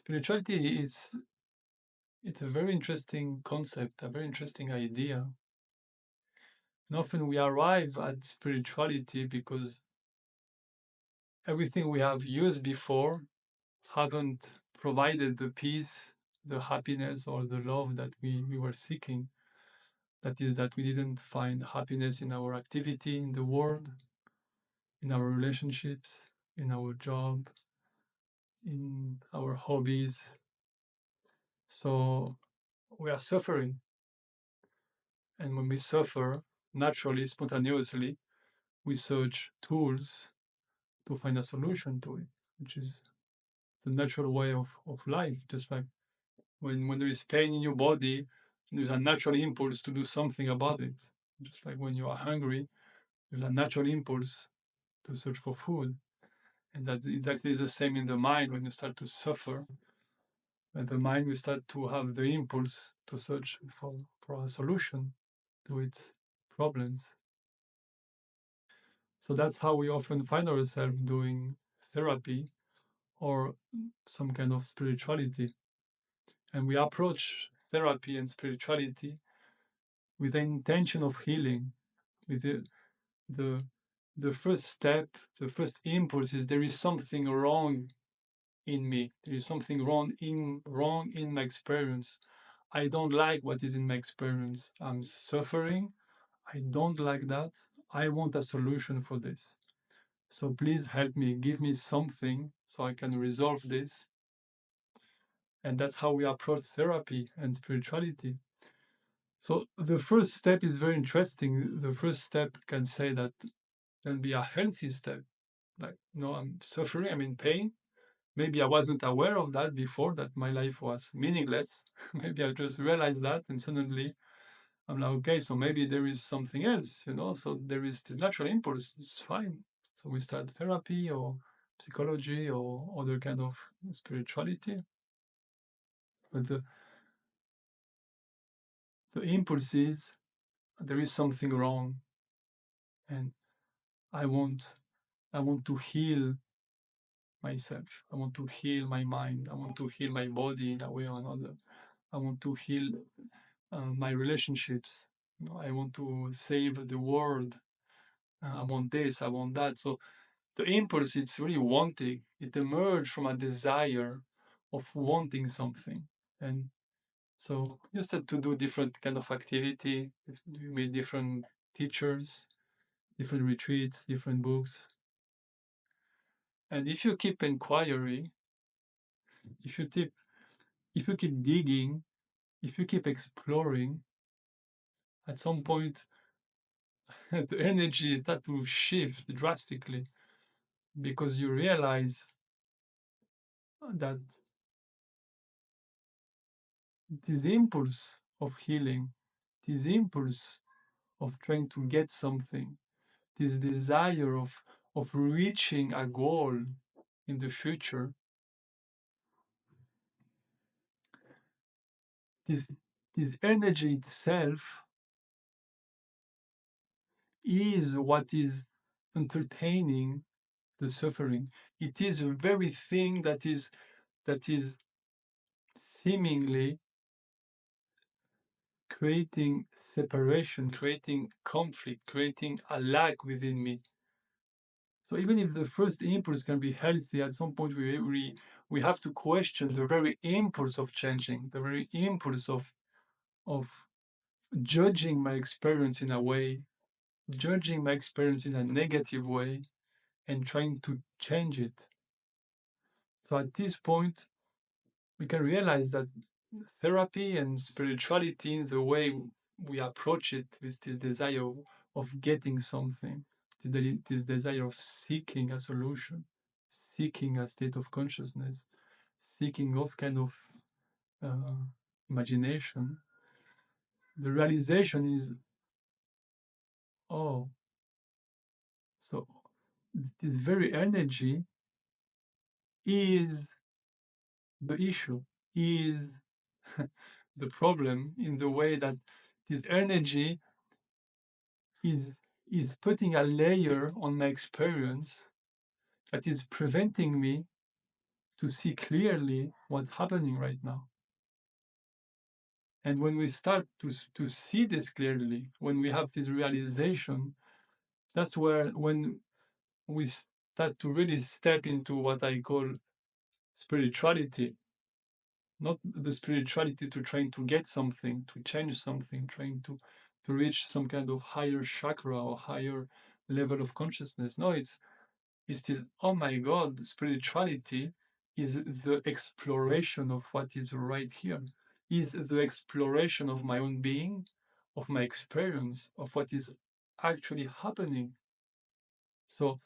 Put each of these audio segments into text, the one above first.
Spirituality is it's a very interesting concept, a very interesting idea. And often we arrive at spirituality because everything we have used before haven't provided the peace, the happiness, or the love that we were seeking. That is, that we didn't find happiness in our activity in the world, in our relationships, in our job, in our hobbies. So we are suffering. And when we suffer, naturally, spontaneously, we search tools to find a solution to it, which is the natural way of life. Just like when there is pain in your body, there's a natural impulse to do something about it. Just like when you are hungry, there's a natural impulse to search for food. And that's exactly the same in the mind when you start to suffer. And the mind will start to have the impulse to search for a solution to its problems. So that's how we often find ourselves doing therapy or some kind of spirituality. And we approach therapy and spirituality with the intention of healing, with the the first step, the first impulse is there is something wrong in me. There is something wrong in my experience. I don't like what is in my experience. I'm suffering. I don't like that. I want a solution for this. So please help me, give me something so I can resolve this. And that's how we approach therapy and spirituality. So the first step is very interesting. The first step can say that can be a healthy step. Like, no, I'm suffering, I'm in pain. Maybe I wasn't aware of that before, that my life was meaningless. Maybe I just realized that and suddenly I'm like, okay, so maybe there is something else, So there is the natural impulse, it's fine. So we start therapy or psychology or other kind of spirituality. But the impulse is there is something wrong and I want I want to heal myself. I want to heal my mind. I want to heal my body in a way or another. I want to heal my relationships. I want to save the world. I want this, I want that. So the impulse, it's really wanting. It emerged from a desire of wanting something. And so you start to do different kind of activity. You meet different teachers, different retreats, different books. And if you keep inquiry, if you keep if you keep digging, if you keep exploring, at some point the energy start to shift drastically because you realize that this impulse of healing, this impulse of trying to get something, this desire of reaching a goal in the future, this this energy itself is what is entertaining the suffering. It is the very thing that is seemingly creating separation, creating conflict, creating a lack within me. So even if the first impulse can be healthy, at some point we have to question the very impulse of changing, the very impulse of judging my experience in a way, judging my experience in a negative way, and trying to change it. So at this point, we can realize that therapy and spirituality, the way we approach it with this desire of getting something, this desire of seeking a solution, seeking a state of consciousness, seeking of kind of uh, imagination, the realization is, oh, so this very energy is the issue, is the problem in the way that this energy is is putting a layer on my experience that is preventing me to see clearly what's happening right now. And when we start to see this clearly, when we have this realization, that's where when we start to really step into what I call spirituality, not the spirituality to trying to get something, to change something, trying to reach some kind of higher chakra or higher level of consciousness. No, it's still, oh my God, spirituality is the exploration of what is right here, is the exploration of my own being, of my experience, of what is actually happening. So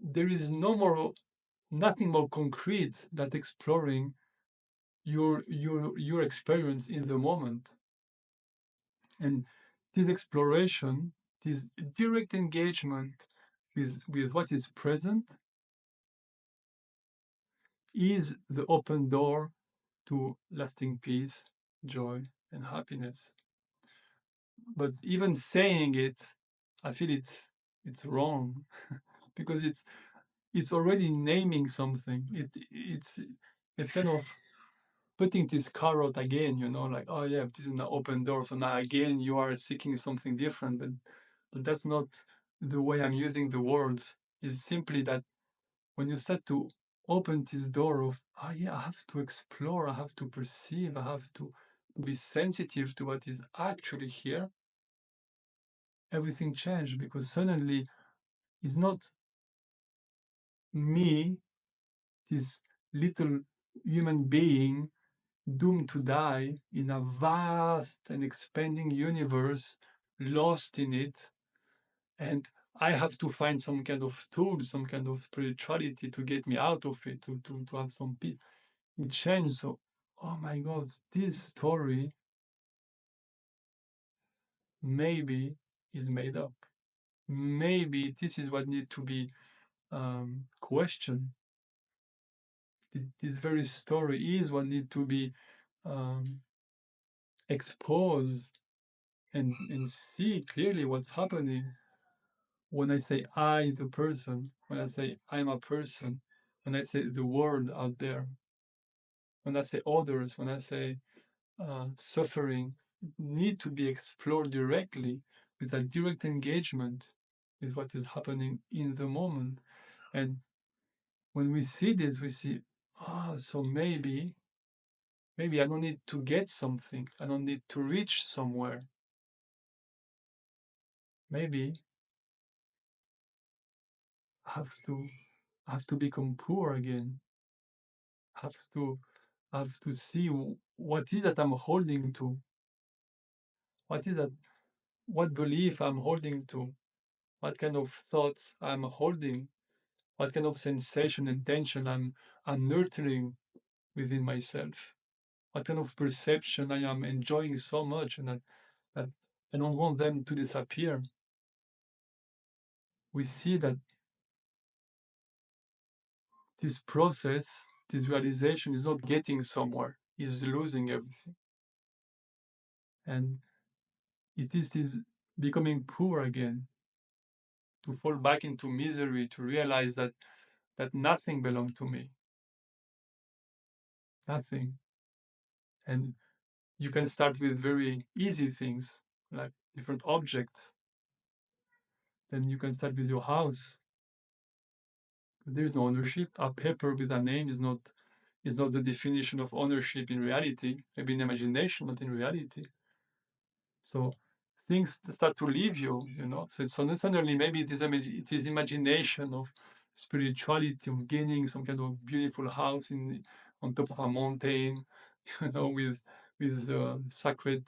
there is nothing more concrete than exploring your experience in the moment. And this exploration, this direct engagement with what is present is the open door to lasting peace, joy, and happiness. But even saying it, I feel it's wrong because it's already naming something. It's kind of putting this carrot again, like, oh yeah, this is an open door. So now again you are seeking something different. But that's not the way I'm using the words. It's simply that when you start to open this door of, oh yeah, I have to explore, I have to perceive, I have to be sensitive to what is actually here, everything changed because suddenly it's not me, this little human being doomed to die in a vast and expanding universe, lost in it. And I have to find some kind of tool, some kind of spirituality to get me out of it, to have some peace. It changed. So, oh my God, this story maybe is made up. Maybe this is what needs to be questioned. This very story is what needs to be um, exposed and see clearly what's happening. When I say I, the person, when I say I'm a person, when I say the world out there, when I say others, when I say suffering, need to be explored directly with a direct engagement with what is happening in the moment. And when we see this, we see, so maybe I don't need to get something. I don't need to reach somewhere. Maybe I have to become poor again. Have to have to see what is that I'm holding to. What is that? What belief I'm holding to? What kind of thoughts I'm holding? What kind of sensation and tension I'm nurturing within myself? What kind of perception I am enjoying so much and that I don't want them to disappear. We see that this process, this realization is not getting somewhere, is losing everything. And it is this becoming poor again, to fall back into misery, to realize that nothing belonged to me. Nothing. And you can start with very easy things like different objects. Then you can start with your house. There is no ownership. A paper with a name is not the definition of ownership in reality. Maybe in imagination, not in reality. So things start to leave you. So suddenly maybe it is imagination of spirituality, of gaining some kind of beautiful house on top of a mountain, with sacred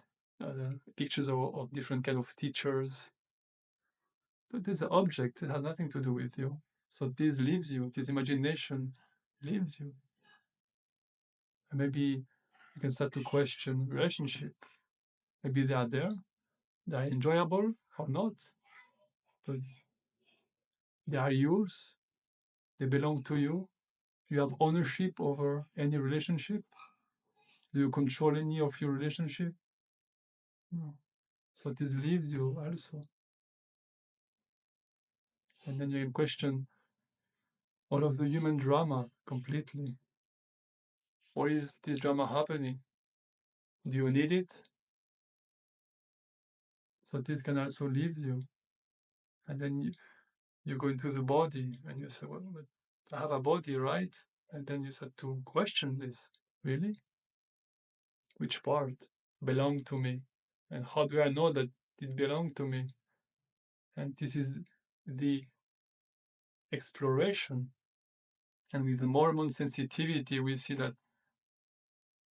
pictures of different kind of teachers. But this object, it has nothing to do with you. So this leaves you. This imagination leaves you. And maybe you can start to question relationship. Maybe they are there, they are enjoyable or not, but they are yours. They belong to you. You have ownership over any relationship. Do you control any of your relationship? No. So this leaves you also. And then you can question, all of the human drama completely. Why is this drama happening? Do you need it? So this can also leave you. And then you go into the body and you say, well, but I have a body, right? And then you start to question this. Really? Which part belong to me? And how do I know that it belongs to me? And this is the exploration. And with the Mormon sensitivity, we see that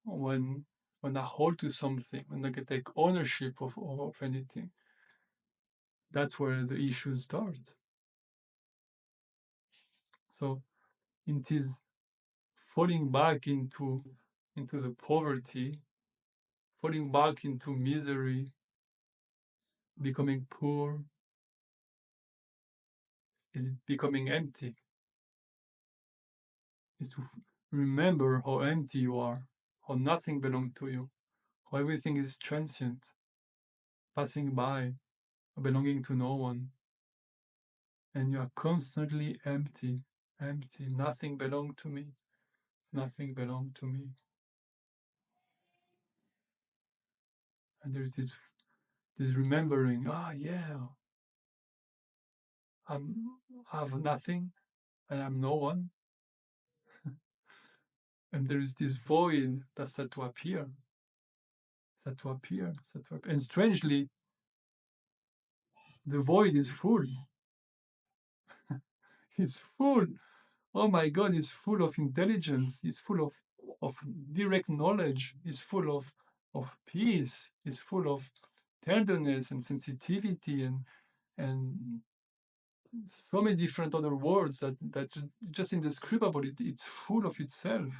when when I hold to something, when I can take ownership of anything, that's where the issues start. So it is falling back into the poverty, falling back into misery, becoming poor, is becoming empty. Is to remember how empty you are, how nothing belongs to you, how everything is transient, passing by, belonging to no one, and you are constantly empty, empty. Nothing belongs to me. Nothing belongs to me. And there's this remembering. Ah, yeah, I'm I have nothing. I am no one. And there is this void that starts to appear, start to appear, start to appear. And strangely, the void is full. It's full. Oh my God, it's full of intelligence. It's full of direct knowledge. It's full of peace. It's full of tenderness and sensitivity and so many different other words that just indescribable. It's full of itself.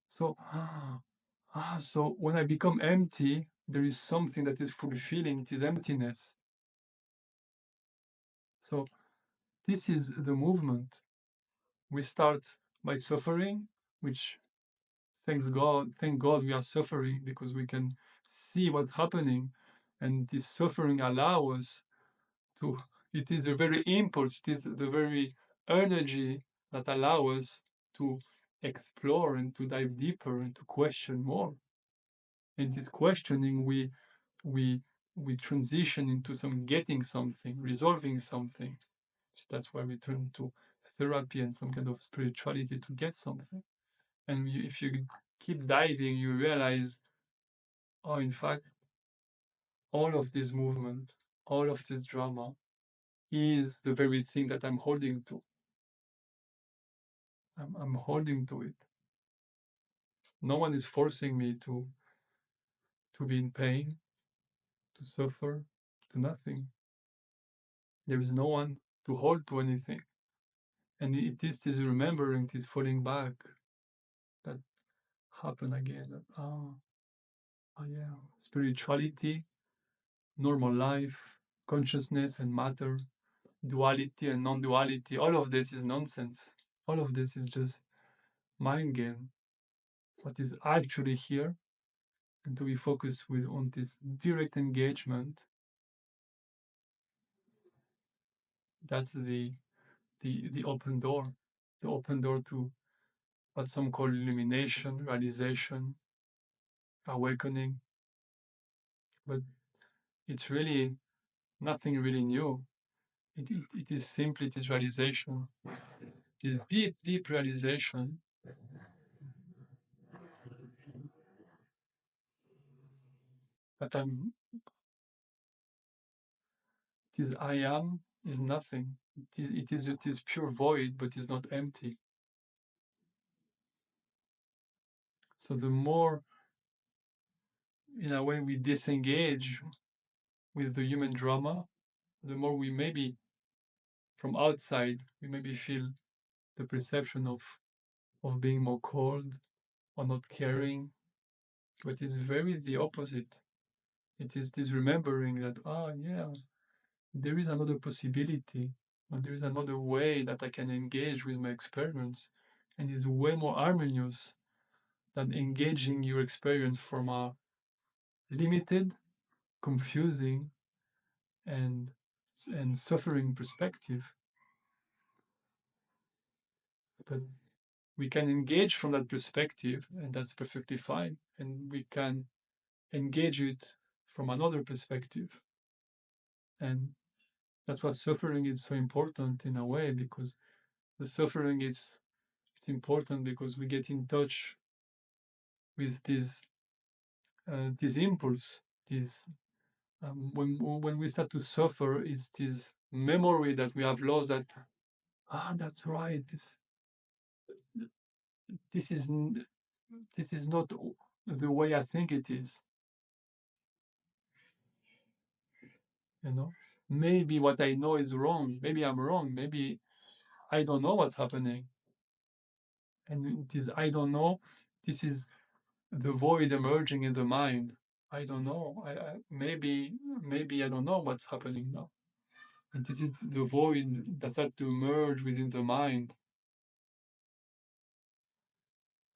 So so when I become empty, there is something that is fulfilling. It is emptiness. So this is the movement. We start by suffering, which thank God we are suffering because we can see what's happening. And this suffering allows us to, it is the very impulse, it is the very energy that allows us to explore and to dive deeper and to question more. In this questioning, we we transition into some getting something, resolving something. That's why we turn to therapy and some kind of spirituality to get something. And if you keep diving, you realize, oh, in fact, all of this movement, all of this drama is the very thing that I'm holding to. I'm holding to it. No one is forcing me to be in pain, to suffer, to nothing. There is no one to hold to anything. And it is this remembering, this falling back that happen again. That, oh yeah, spirituality, normal life, consciousness and matter, duality and non-duality, all of this is nonsense. All of this is just mind game. What is actually here, and to be focused with on this direct engagement, that's the open door. The open door to what some call illumination, realization, awakening. But it's really nothing really new. It is simply this realization, this deep, deep realization that this I am is nothing. It is pure void, but it's not empty. So the more, in a way, we disengage with the human drama, the more we maybe from outside we maybe feel the perception of being more cold or not caring, but it's very the opposite. It is this remembering that, oh yeah, there is another possibility, or there is another way that I can engage with my experience, and is way more harmonious than engaging your experience from a limited, confusing, and suffering perspective. But we can engage from that perspective, and that's perfectly fine. And we can engage it from another perspective. And that's why suffering is so important in a way, because the suffering is it's important because we get in touch with this impulse, this when we start to suffer, it's this memory that we have lost that that's right, this is this is not the way I think it is. You know, maybe what I know is wrong. Maybe I'm wrong. Maybe I don't know what's happening. And it is I don't know. This is the void emerging in the mind. I don't know. Maybe I don't know what's happening now. And this is the void that had to emerge within the mind.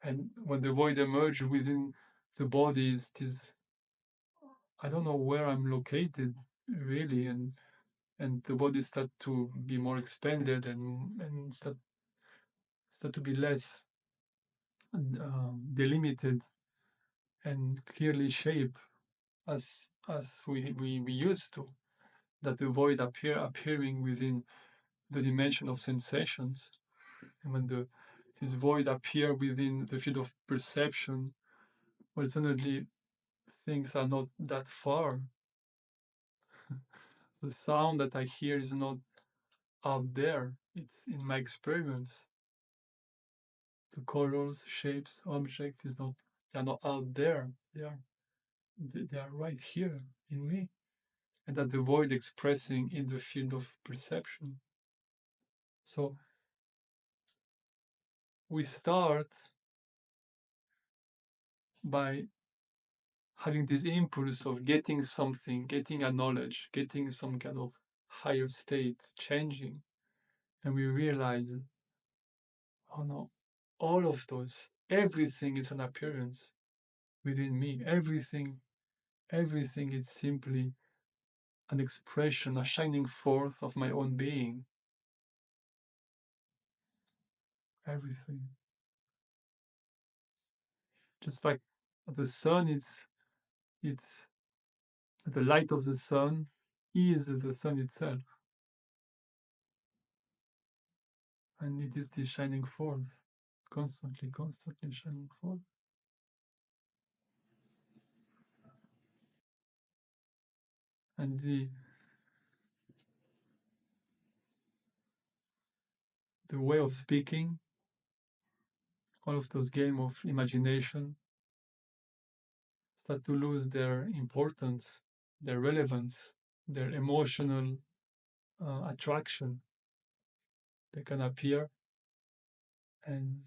And when the void emerges within the body, is this I don't know where I'm located really, and the body start to be more expanded and start to be less delimited and clearly shaped as we used to. That the void appearing within the dimension of sensations, and when this void appear within the field of perception, well, suddenly things are not that far. The sound that I hear is not out there; it's in my experience. The colors, shapes, objects is not they are not out there. They are right here in me, and that the void expressing in the field of perception. So we start by having this impulse of getting something, getting a knowledge, getting some kind of higher state, changing, and we realize, oh no, all of those, everything is an appearance within me. Everything is simply an expression, a shining forth of my own being. Everything. Just like the sun is it's the light of the sun is the sun itself. And it is this shining forth, constantly shining forth. And the way of speaking, all of those game of imagination start to lose their importance, their relevance, their emotional attraction. They can appear, and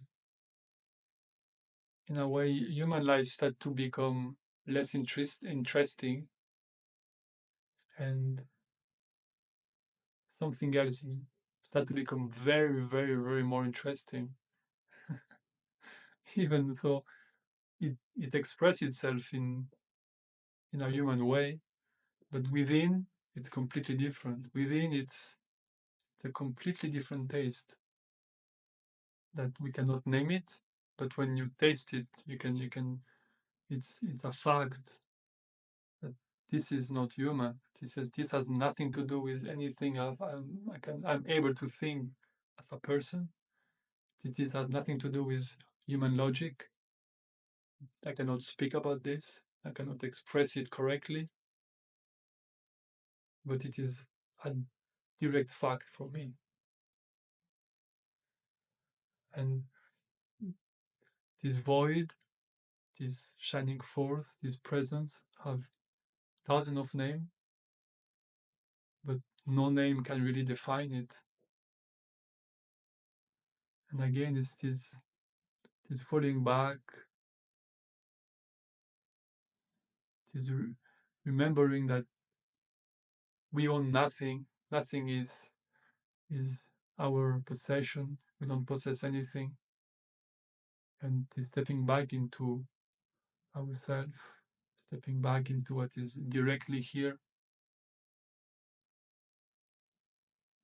in a way, human life start to become less interesting, and something else start to become very more interesting, even though it expresses itself in a human way, but within it's completely different. Within it's a completely different taste that we cannot name it, but when you taste it, you can. It's a fact that this is not human. This has nothing to do with anything I'm able to think as a person. This has nothing to do with human logic. I cannot speak about this. I cannot express it correctly, but it is a direct fact for me. And this void, this shining forth, this presence have thousands of names, but no name can really define it. And again, it's this falling back, this remembering that we own nothing. Nothing is our possession. We don't possess anything. And this stepping back into ourselves, stepping back into what is directly here.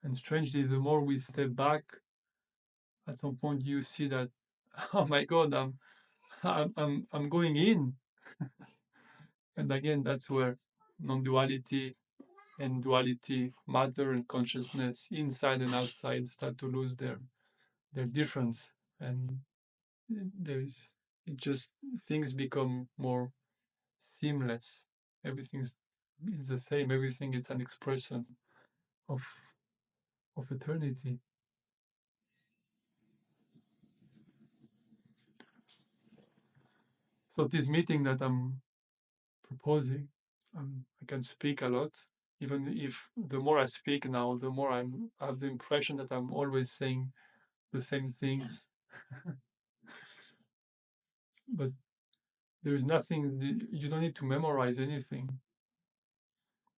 And strangely, the more we step back, at some point you see that, oh my God, I'm going in. And again, that's where non-duality and duality, matter and consciousness, inside and outside, start to lose their difference. And there's it just things become more seamless. Everything is the same. Everything is an expression of eternity. So this meeting that I'm proposing, I can speak a lot, even if the more I speak now, the more I have the impression that I'm always saying the same things. But there is nothing, you don't need to memorize anything,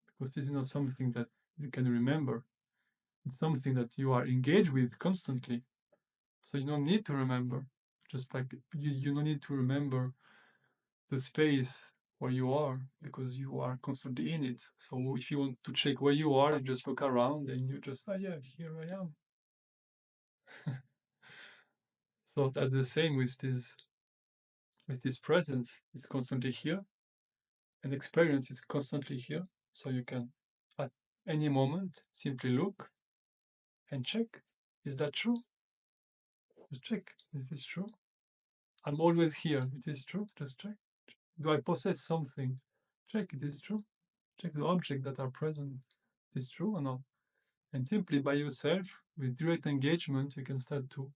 because this is not something that you can remember. It's something that you are engaged with constantly. So you don't need to remember. Just like you don't need to remember the space where you are, because you are constantly in it. So if you want to check where you are, you just look around and you just, oh yeah, here I am. So that's the same with this presence. It's constantly here, and experience is constantly here. So you can at any moment simply look and check. Is that true? Just check. Is this true? I'm always here. It is true. Just check. Do I possess something? Check. It is true. Check the objects that are present. It is true or not? And simply by yourself, with direct engagement, you can start to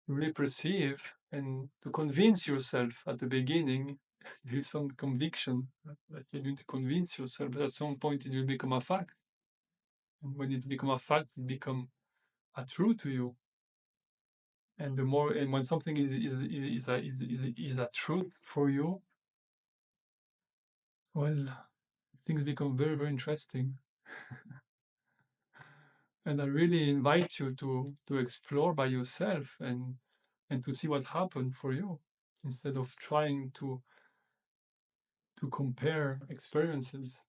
really perceive and to convince yourself. At the beginning, there is some conviction that you need to convince yourself, but at some point it will become a fact. And when it becomes a fact, it becomes a truth to you. And the more, and when something is a truth for you, well, things become very, very interesting. And I really invite you to explore by yourself and to see what happened for you, instead of trying to compare experiences.